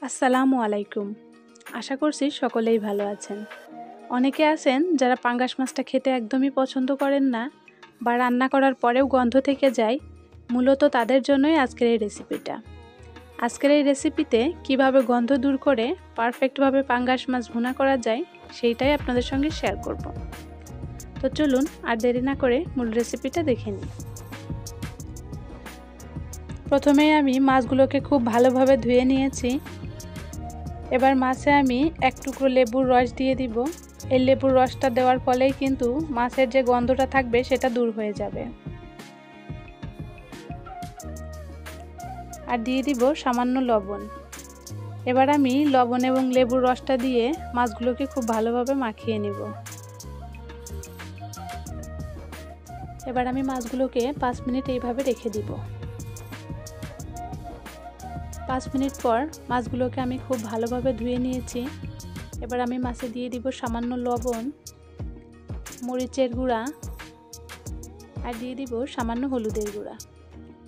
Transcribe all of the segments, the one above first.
আসসালামু আলাইকুম। আশা করছি সকলেই ভালো আছেন। অনেকে আছেন যারা পাঙ্গাস মাছটা খেতে একদমই পছন্দ করেন না বা রান্না করার পরেও গন্ধ থেকে যায়। মূলত তাদের জন্যই আজকের এই রেসিপিটা। আজকের এই রেসিপিতে কিভাবে গন্ধ দূর করে পারফেক্টভাবে পাঙ্গাস মাছ ভুনা করা যায় সেইটাই আপনাদের সঙ্গে শেয়ার করব। তো চলুন আর দেরি না করে মূল রেসিপিটা দেখে নিই। প্রথমেই আমি মাছগুলোকে খুব ভালোভাবে ধুয়ে নিয়েছি। এবার মাছে আমি এক টুকরো লেবুর রস দিয়ে দিব। এই লেবুর রসটা দেওয়ার ফলেই কিন্তু মাছের যে গন্ধটা থাকবে সেটা দূর হয়ে যাবে। আর দিয়ে দিব সামান্য লবণ। এবার আমি লবণ এবং লেবুর রসটা দিয়ে মাছগুলোকে খুব ভালোভাবে মাখিয়ে নিব। এবার আমি মাছগুলোকে 5 মিনিট এইভাবে রেখে দিব। 5 মিনিট পর মাছগুলোকে আমি খুব ভালোভাবে ধুয়ে নিয়েছি। এবার আমি মাছে দিয়ে দিব সামান্য লবণ, মরিচের গুঁড়া আর দিয়ে দিব সামান্য হলুদের গুঁড়া।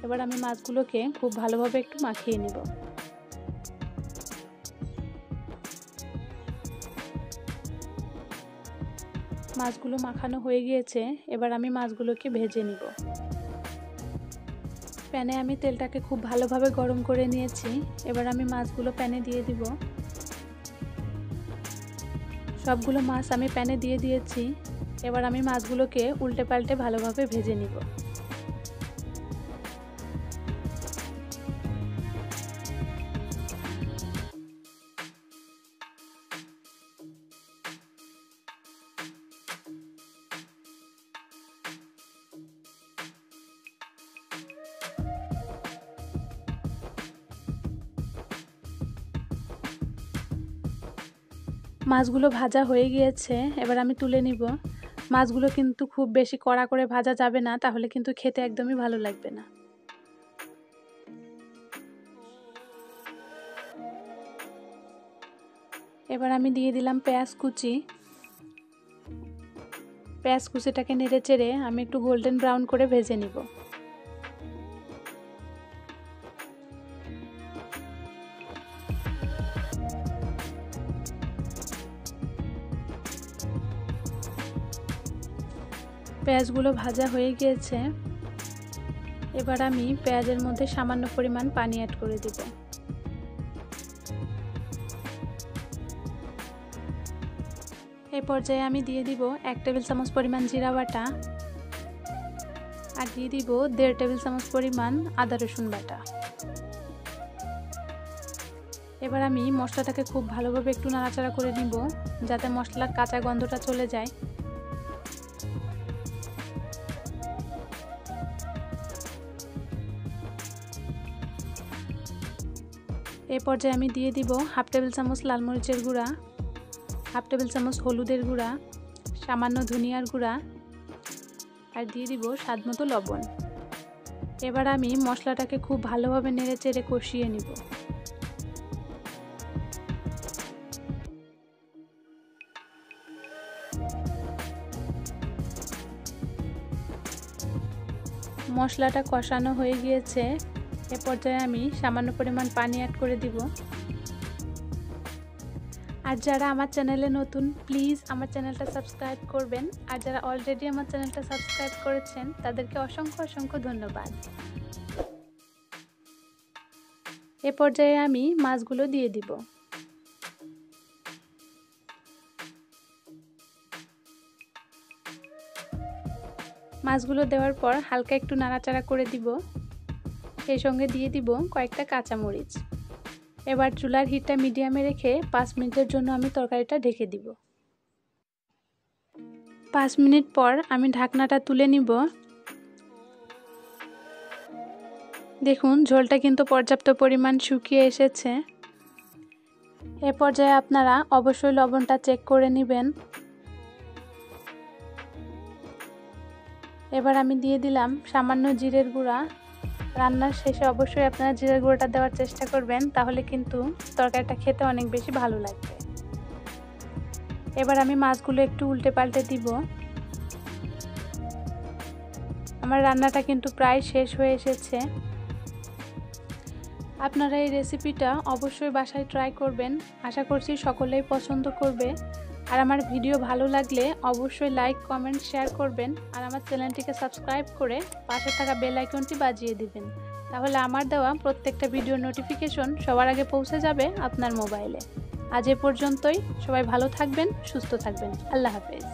এবার আমি মাছগুলোকে খুব ভালোভাবে একটু মাখিয়ে নেব। মাছগুলো মাখানো হয়ে গিয়েছে। এবার আমি মাছগুলোকে ভেজে নিব। প্যানে আমি তেলটাকে খুব ভালোভাবে গরম করে নিয়েছি। এবার আমি মাছগুলো প্যানে দিয়ে দিব। সবগুলো মাছ আমি প্যানে দিয়ে দিয়েছি। এবার আমি মাছগুলোকে উল্টে পাল্টে ভালোভাবে ভেজে নিব। মাছগুলো ভাজা হয়ে গিয়েছে। এবার আমি তুলে নিব। মাছগুলো কিন্তু খুব বেশি কড়া করে ভাজা যাবে না, তাহলে কিন্তু খেতে একদমই ভালো লাগবে না। এবার আমি দিয়ে দিলাম পেঁয়াজ কুচি। পেঁয়াজ কুচিটাকে নেড়ে চেড়ে আমি একটু গোল্ডেন ব্রাউন করে ভেজে নিব। পেঁয়াজগুলো ভাজা হয়ে গিয়েছে। এবার আমি পেঁয়াজের মধ্যে সামান্য পরিমাণ পানি অ্যাড করে দিব। এই পর্যায়ে আমি দিয়ে দিব 1 টেবিল চামচ পরিমাণ জিরা বাটা আর দিয়ে দিব 1.5 টেবিল চামচ পরিমাণ আদা রসুন বাটা। এবার আমি মশলাটাকে খুব ভালোভাবে একটু নাড়াচাড়া করে নিব, যাতে মশলার কাঁচা গন্ধটা চলে যায়। এই পর্যায়ে আমি দিয়ে দিব 1/2 টেবিল চামচ লাল মরিচের গুঁড়া, 1/2 টেবিল চামচ হলুদের গুঁড়া, সামান্য ধনিয়ার গুঁড়া আর দিয়ে দিব স্বাদমতো লবণ। এবার আমি মশলাটাকে খুব ভালোভাবে নেড়ে চেড়ে কষিয়ে নিব। মশলাটা কষানো হয়ে গিয়েছে। এ পর্যায়ে আমি সামান্য পরিমাণ পানি অ্যাড করে দিব। আর যারা আমার চ্যানেলে নতুন, প্লিজ আমার চ্যানেলটা সাবস্ক্রাইব করবেন। আর যারা অলরেডি আমার চ্যানেলটা সাবস্ক্রাইব করেছেন তাদেরকে অসংখ্য অসংখ্য ধন্যবাদ। এ পর্যায়ে আমি মাছগুলো দিয়ে দিব। মাছগুলো দেওয়ার পর হালকা একটু নাড়াচাড়া করে দিব। সেই সঙ্গে দিয়ে দিব কয়েকটা কাঁচামরিচ। এবার চুলার হিটটা মিডিয়ামে রেখে 5 মিনিটের জন্য আমি তরকারিটা ঢেকে দিব। 5 মিনিট পর আমি ঢাকনাটা তুলে নিব। দেখুন ঝোলটা কিন্তু পর্যাপ্ত পরিমাণ শুকিয়ে এসেছে। এ পর্যায়ে আপনারা অবশ্যই লবণটা চেক করে নেবেন। এবার আমি দিয়ে দিলাম সামান্য জিরের গুঁড়া। রান্নার শেষে অবশ্যই আপনারা জিরের গুঁড়োটা দেওয়ার চেষ্টা করবেন, তাহলে কিন্তু তরকারিটা খেতে অনেক বেশি ভালো লাগবে। এবার আমি মাছগুলো একটু উল্টে পাল্টে দিব। আমার রান্নাটা কিন্তু প্রায় শেষ হয়ে এসেছে। আপনারা এই রেসিপিটা অবশ্যই বাসায় ট্রাই করবেন। আশা করছি সকলেই পছন্দ করবে। আর আমার ভিডিও ভালো লাগলে অবশ্যই লাইক, কমেন্ট, শেয়ার করবেন। আর আমার চ্যানেলটিকে সাবস্ক্রাইব করে পাশে থাকা বেল আইকনটি বাজিয়ে দিবেন। তাহলে আমার দেওয়া প্রত্যেকটা ভিডিওর নোটিফিকেশন সবার আগে পৌঁছে যাবে আপনার মোবাইলে। আজ এ পর্যন্তই। সবাই ভালো থাকবেন, সুস্থ থাকবেন। আল্লাহ হাফেজ।